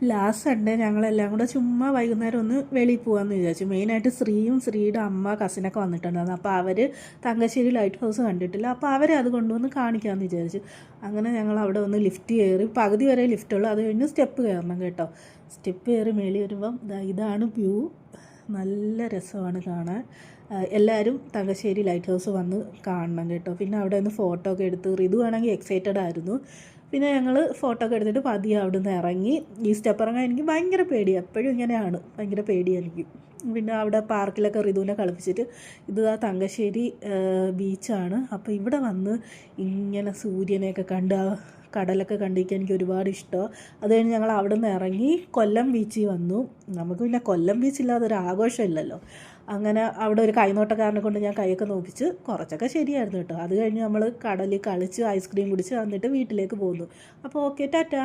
Last Sunday ഞങ്ങളെല്ലാം കൂടെ ചുമ്മാ വൈകുന്നേരം ഒന്ന് വെളിയിൽ പോകാമെന്ന് വിചാരിച്ചു. മെയിനായിട്ട് ശ്രീയും ശ്രീയുടെ അമ്മ കസിനൊക്കെ വന്നിട്ടുണ്ടായിരുന്നു. അപ്പോൾ അവർ തങ്കശ്ശേരി ലൈറ്റ് ഹൗസ് കണ്ടിട്ടില്ല. അപ്പോൾ അവരെ അത് കൊണ്ടുവന്ന് കാണിക്കാമെന്ന് വിചാരിച്ചു. അങ്ങനെ ഞങ്ങൾ അവിടെ ഒന്ന് ലിഫ്റ്റ് കയറി. പകുതി വരെ ലിഫ്റ്റുള്ളൂ, അത് കഴിഞ്ഞ് സ്റ്റെപ്പ് കയറണം കേട്ടോ. സ്റ്റെപ്പ് കയറി മേളിൽ വരുമ്പം ഇതാണ് വ്യൂ. നല്ല രസമാണ് കാണാൻ. എല്ലാവരും തങ്കശ്ശേരി ലൈറ്റ് ഹൗസ് വന്ന് കാണണം കേട്ടോ. പിന്നെ അവിടെ നിന്ന് ഫോട്ടോ ഒക്കെ എടുത്ത് ഋതു ആണെങ്കിൽ എക്സൈറ്റഡ് ആയിരുന്നു. പിന്നെ ഞങ്ങൾ ഫോട്ടോ ഒക്കെ എടുത്തിട്ട് പതിയെ അവിടെ നിന്ന് ഇറങ്ങി. ഈ സ്റ്റെപ്പ് ഇറങ്ങാൻ എനിക്ക് ഭയങ്കര പേടിയാണ്, എപ്പോഴും ഇങ്ങനെയാണ്, ഭയങ്കര പേടിയാണ് എനിക്ക്. പിന്നെ അവിടെ പാർക്കിലൊക്കെ ഋതുവിനെ കളിപ്പിച്ചിട്ട് ഇത് ആ തങ്കശ്ശേരി ബീച്ചാണ്. അപ്പോൾ ഇവിടെ വന്ന് ഇങ്ങനെ സൂര്യനെയൊക്കെ കണ്ട് ആ കടലൊക്കെ കണ്ടിരിക്കാൻ എനിക്ക് ഒരുപാട് ഇഷ്ടമാണ്. അത് കഴിഞ്ഞ് ഞങ്ങൾ അവിടെ നിന്ന് ഇറങ്ങി കൊല്ലം ബീച്ചിൽ വന്നു. നമുക്ക് പിന്നെ കൊല്ലം ബീച്ചില്ലാതെ ഒരു ആഘോഷമില്ലല്ലോ. അങ്ങനെ അവിടെ ഒരു കൈനോട്ടക്കാരനെ കൊണ്ട് ഞാൻ കൈയൊക്കെ നോക്കിച്ച് കുറച്ചൊക്കെ ശരിയായിരുന്നു കേട്ടോ. അത് കഴിഞ്ഞ് നമ്മൾ കടലിൽ കളിച്ച് ഐസ്ക്രീം കുടിച്ച് വന്നിട്ട് വീട്ടിലേക്ക് പോന്നു. അപ്പോൾ ഓക്കെ, ടാറ്റാ.